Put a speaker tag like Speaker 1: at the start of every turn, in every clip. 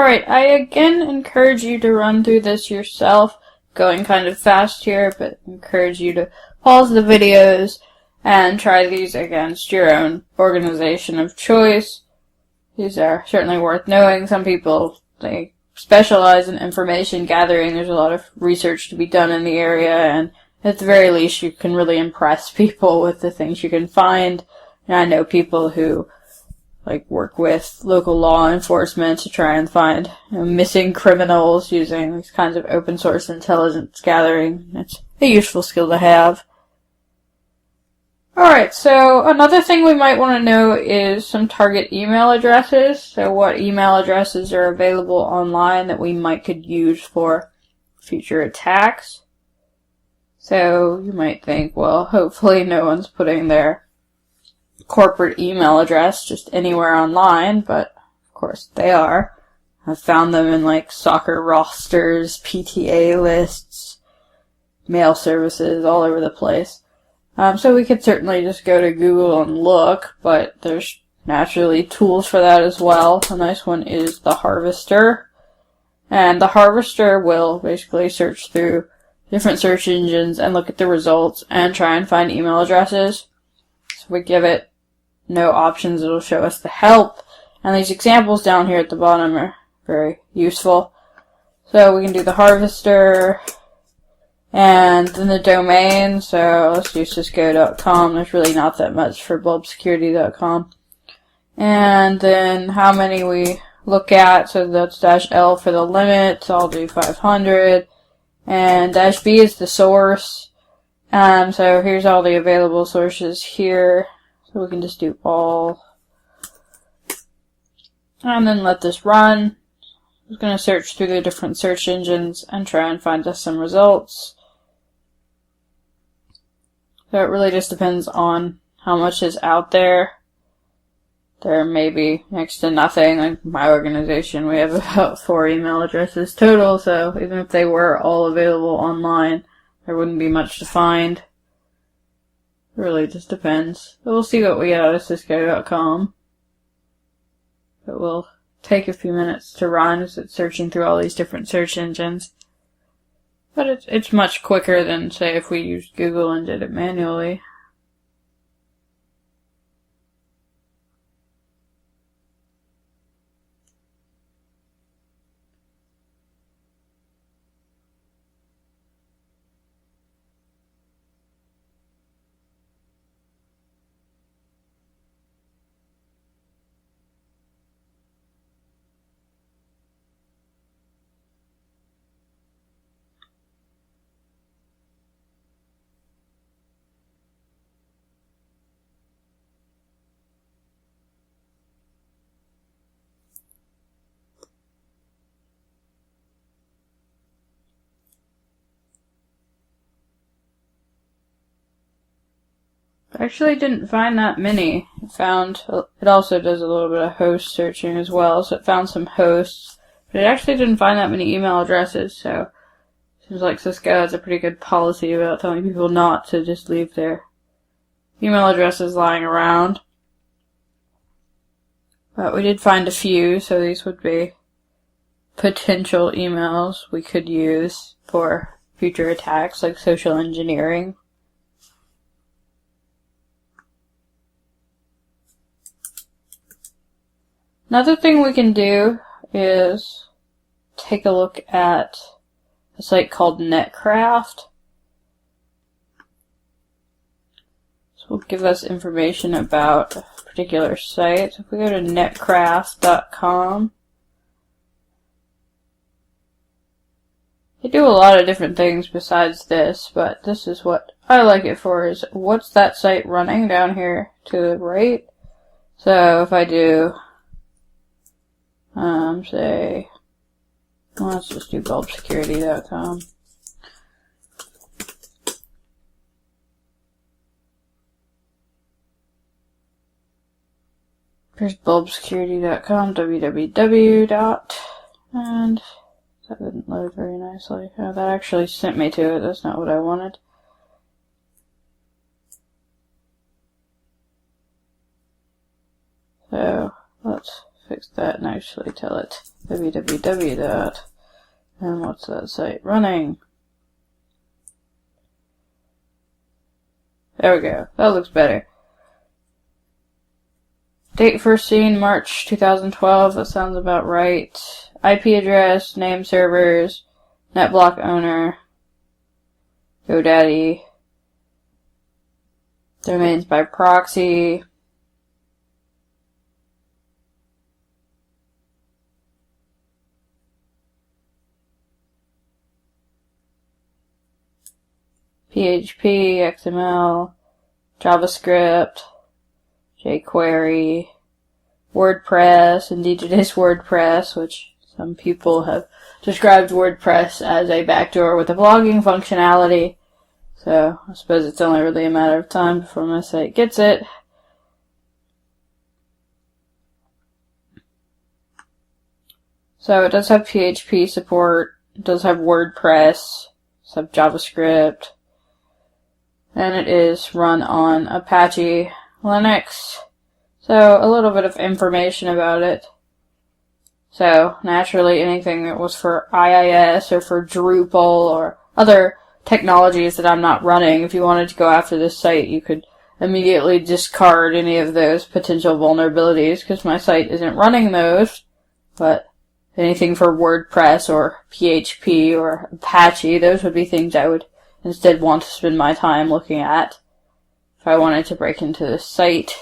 Speaker 1: Alright, I again encourage you to run through this yourself. Going kind of fast here, but encourage you to pause the videos and try these against your own organization of choice. These are certainly worth knowing. Some people, they specialize in information gathering. There's a lot of research to be done in the area, and at the very least you can really impress people with the things you can find. And I know people who work with local law enforcement to try and find missing criminals using these kinds of open source intelligence gathering. It's a useful skill to have. Alright, so another thing we might want to know is some target email addresses. So what email addresses are available online that we could use for future attacks. So you might think, well, hopefully no one's putting their corporate email address just anywhere online, but of course they are. I've found them in soccer rosters, PTA lists, mail services, all over the place. So we could certainly just go to Google and look, but there's naturally tools for that as well. A nice one is the Harvester. And the Harvester will basically search through different search engines and look at the results and try and find email addresses. So we give it no options, it'll show us the help. And these examples down here at the bottom are very useful. So we can do the Harvester. And then the domain, so let's use cisco.com. There's really not that much for bulbsecurity.com. And then how many we look at, so that's -L for the limit, so I'll do 500. And -B is the source. So here's all the available sources here. So we can just do all. And then let this run. I'm going to search through the different search engines and try and find us some results. So it really just depends on how much is out there. There may be next to nothing. Like my organization, we have about 4 email addresses total, so even if they were all available online, there wouldn't be much to find. It really just depends. But we'll see what we get out of cisco.com. It will take a few minutes to run as it's searching through all these different search engines. But it's much quicker than, say, if we used Google and did it manually. I actually didn't find that many. It also does a little bit of host searching as well, so it found some hosts, but it actually didn't find that many email addresses, so it seems like Cisco has a pretty good policy about telling people not to just leave their email addresses lying around. But we did find a few, so these would be potential emails we could use for future attacks, like social engineering. Another thing we can do is take a look at a site called Netcraft. So we'll give us information about a particular site. So if we go to netcraft.com, they do a lot of different things besides this, but this is what I like it for, is what's that site running down here to the right. So if I do say, well, let's just do bulbsecurity.com. Here's bulbsecurity.com, www. And that didn't load very nicely. Oh, that actually sent me to it. That's not what I wanted. So let's fix fix that and actually tell it www dot, and what's that site running? There we go. That looks better. Date first seen, March 2012. That sounds about right. IP address, name servers, NetBlock owner, GoDaddy, domains by proxy, PHP, XML, JavaScript, jQuery, WordPress. Indeed, it is WordPress, which some people have described WordPress as a backdoor with a blogging functionality. So I suppose it's only really a matter of time before my site gets it. So it does have PHP support, it does have WordPress, it does have JavaScript, and it is run on Apache Linux. So a little bit of information about it. So naturally anything that was for IIS or for Drupal or other technologies that I'm not running, if you wanted to go after this site, you could immediately discard any of those potential vulnerabilities because my site isn't running those. But anything for WordPress or PHP or Apache, those would be things I would instead want to spend my time looking at if I wanted to break into this site.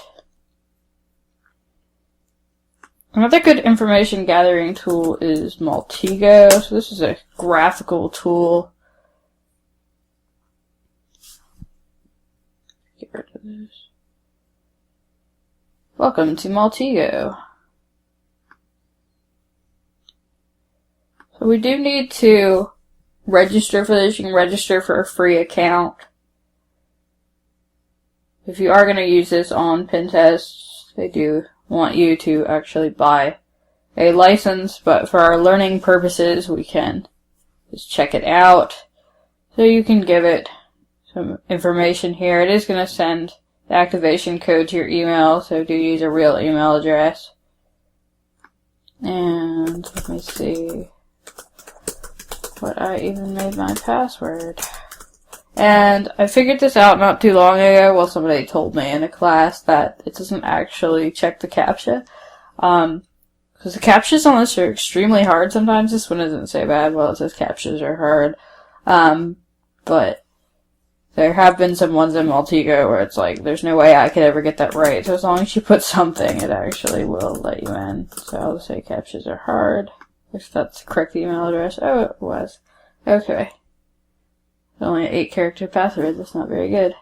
Speaker 1: Another good information gathering tool is Maltego. So this is a graphical tool. Get rid of this. Welcome to Maltego. So we do need to register for this. You can register for a free account. If you are going to use this on pen tests, they do want you to actually buy a license, but for our learning purposes, we can just check it out. So you can give it some information here. It is going to send the activation code to your email, so do use a real email address. And let me see what I even made my password. And I figured this out not too long ago. Well, somebody told me in a class that it doesn't actually check the CAPTCHA. Because the CAPTCHAs on this are extremely hard sometimes. This one doesn't say bad. Well, it says CAPTCHAs are hard. But there have been some ones in Maltego where it's like, there's no way I could ever get that right. So as long as you put something, it actually will let you in. So I'll just say CAPTCHAs are hard. If that's the correct email address. Oh, it was. Okay. Only an 8-character password. That's not very good.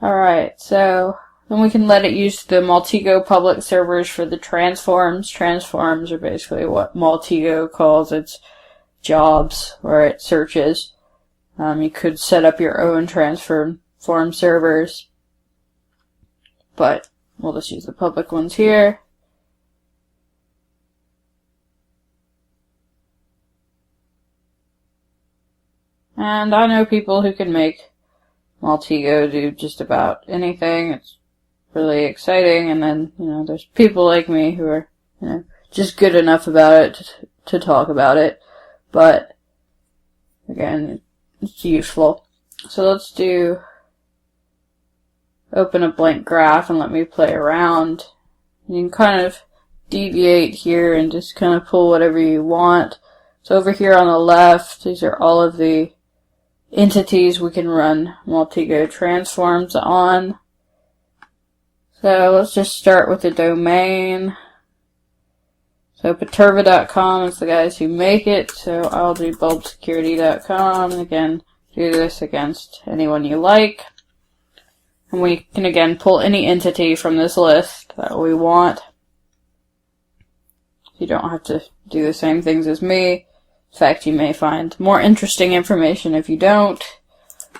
Speaker 1: Alright, so then we can let it use the Maltego public servers for the transforms. Transforms are basically what Maltego calls its jobs, where it searches. You could set up your own transform servers, but we'll just use the public ones here. And I know people who can make Maltego do just about anything. It's really exciting. And then, there's people like me who are, just good enough about it to talk about it. But, again, it's useful. So let's open a blank graph and let me play around. You can kind of deviate here and just kind of pull whatever you want. So over here on the left, these are all of the entities we can run Maltego transforms on. So let's just start with the domain. So Paterva.com is the guys who make it, so I'll do bulbsecurity.com. Again, do this against anyone you like. And we can again pull any entity from this list that we want. You don't have to do the same things as me. In fact, you may find more interesting information if you don't.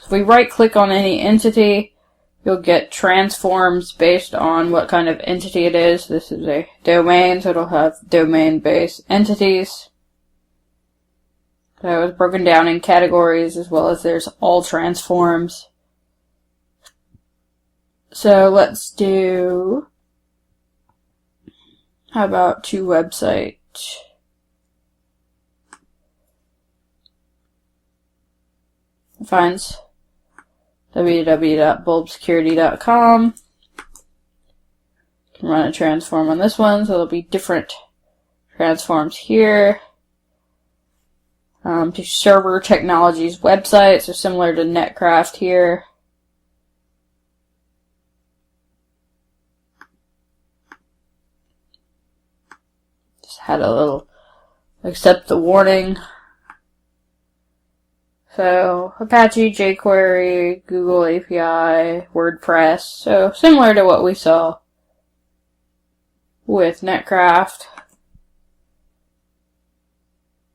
Speaker 1: So if we right-click on any entity, you'll get transforms based on what kind of entity it is. This is a domain, so it'll have domain-based entities. So it's broken down in categories, as well as there's all transforms. So let's do How about to website? It finds www.bulbsecurity.com. Can run a transform on this one, so there'll be different transforms here. To server technologies website, so similar to Netcraft here. Just had a little accept the warning. So Apache, jQuery, Google API, WordPress, so similar to what we saw with Netcraft.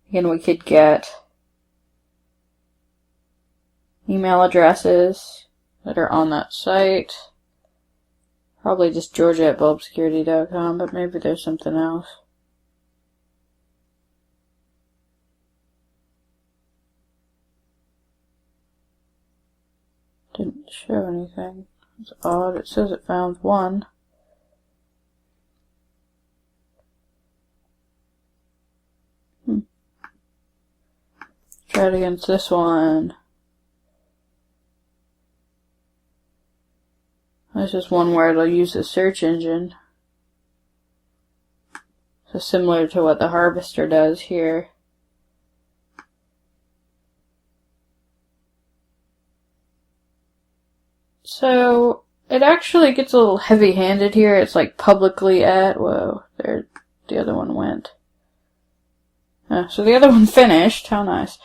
Speaker 1: Again, we could get email addresses that are on that site. Probably just Georgia@bulbsecurity.com, but maybe there's something else. Didn't show anything. It's odd. It says it found one. Try it against this one. There's just one where it'll use the search engine. So similar to what the harvester does here. So it actually gets a little heavy-handed here. It's like publicly at. Whoa, there the other one went. So the other one finished. How nice.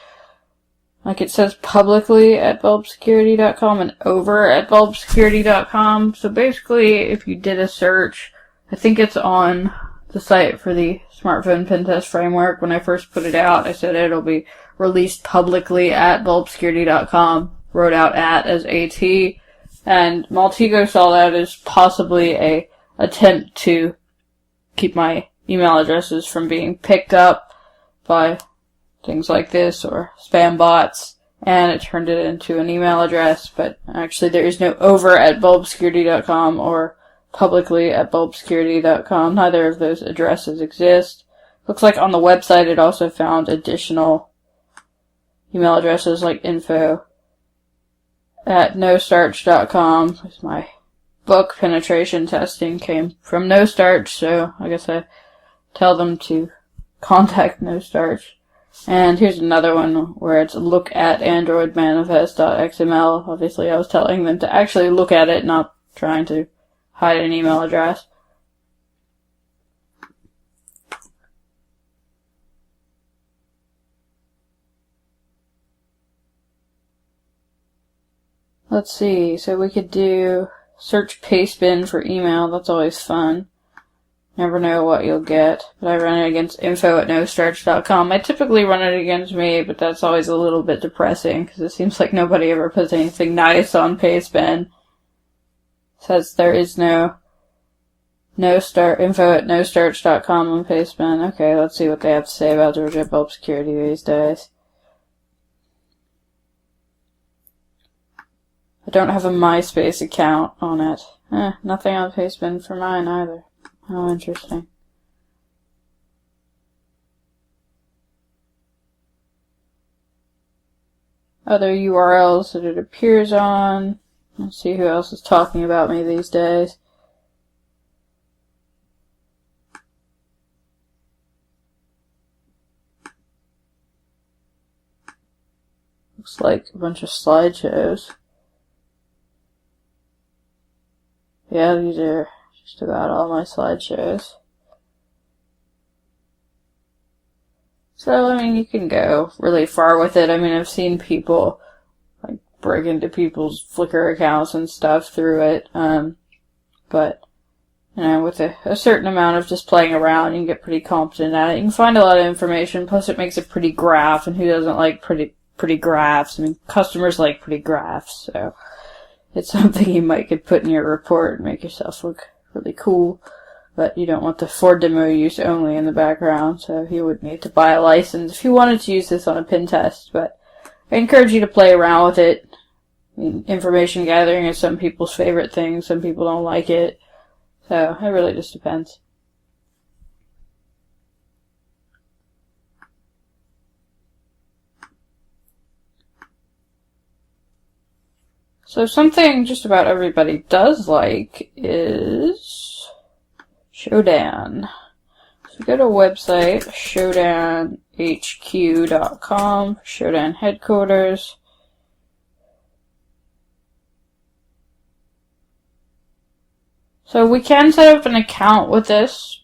Speaker 1: Like it says publicly at bulbsecurity.com and over at bulbsecurity.com. So basically, if you did a search, I think it's on the site for the smartphone pen test framework. When I first put it out, I said it'll be released publicly at bulbsecurity.com. Wrote out at as AT. And Maltego saw that as possibly a attempt to keep my email addresses from being picked up by things like this or spam bots, and it turned it into an email address, but actually there is no over at bulbsecurity.com or publicly at bulbsecurity.com. Neither of those addresses exist. Looks like on the website it also found additional email addresses like info at nostarch.com. My book penetration testing came from NoStarch, so I guess I tell them to contact NoStarch. And here's another one where it's look at androidmanifest.xml. Obviously I was telling them to actually look at it, not trying to hide an email address. Let's see, so we could do search pastebin for email. That's always fun. Never know what you'll get, but I run it against info at nostarch.com. I typically run it against me, but that's always a little bit depressing because it seems like nobody ever puts anything nice on pastebin. Says there is no info at nostarch.com on pastebin. Okay, let's see what they have to say about Georgia Bulb Security these days. I don't have a MySpace account on it. Nothing on pastebin for mine either. How interesting. Other URLs that it appears on. Let's see who else is talking about me these days. Looks like a bunch of slideshows. Yeah, these are just about all my slideshows. So, I mean, you can go really far with it. I mean, I've seen people like break into people's Flickr accounts and stuff through it. But, you know, with a certain amount of just playing around, you can get pretty competent at it. You can find a lot of information, plus it makes a pretty graph, and who doesn't like pretty graphs? I mean, customers like pretty graphs, so it's something you might could put in your report and make yourself look really cool. But you don't want the for demo use only in the background, so you would need to buy a license if you wanted to use this on a pen test. But I encourage you to play around with it. I mean, information gathering is some people's favorite thing, some people don't like it, so it really just depends. So something just about everybody does like is Shodan. So go to a website, shodanhq.com, Shodan headquarters. So we can set up an account with this,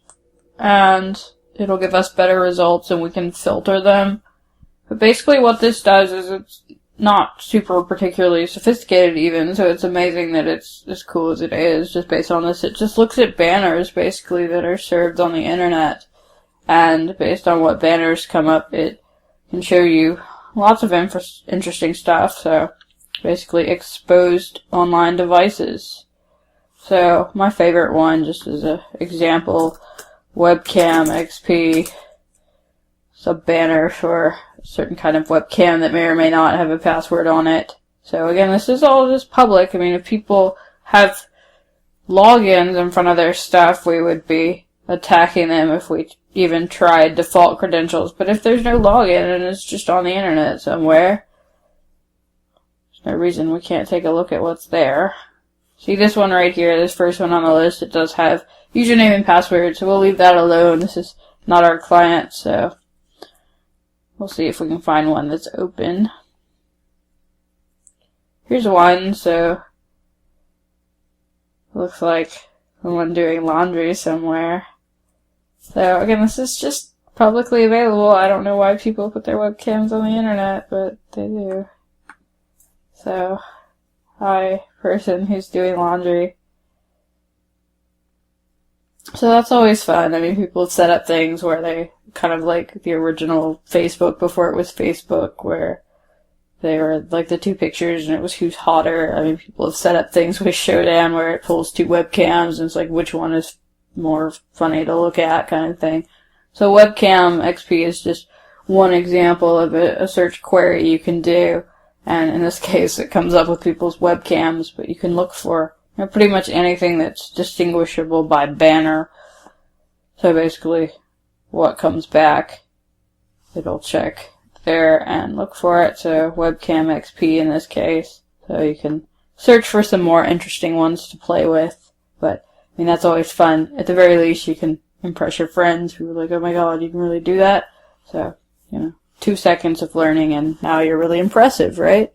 Speaker 1: and it'll give us better results and we can filter them. But basically what this does is it's not super particularly sophisticated even, so it's amazing that it's as cool as it is just based on this. It just looks at banners basically that are served on the internet, and based on what banners come up, it can show you lots of interesting stuff. So basically exposed online devices. So my favorite one, just as an example, webcam XP. It's a banner for a certain kind of webcam that may or may not have a password on it. So again, this is all just public. I mean, if people have logins in front of their stuff, we would be attacking them if we even tried default credentials. But if there's no login and it's just on the internet somewhere, there's no reason we can't take a look at what's there. See this one right here, this first one on the list, it does have username and password, so we'll leave that alone. This is not our client, so we'll see if we can find one that's open. Here's one, so looks like someone doing laundry somewhere. So again, this is just publicly available. I don't know why people put their webcams on the internet, but they do. So, hi, person who's doing laundry. So that's always fun. I mean, people have set up things where they kind of like the original Facebook before it was Facebook, where they were like the two pictures and it was who's hotter. I mean, people have set up things with Shodan where it pulls two webcams and it's like which one is more funny to look at kind of thing. So webcam XP is just one example of a search query you can do. And in this case, it comes up with people's webcams, but you can look for pretty much anything that's distinguishable by banner. So basically, what comes back, it'll check there and look for it. So webcam XP in this case. So you can search for some more interesting ones to play with. But, I mean, that's always fun. At the very least, you can impress your friends who are like, oh my god, you can really do that. So, 2 seconds of learning and now you're really impressive, right?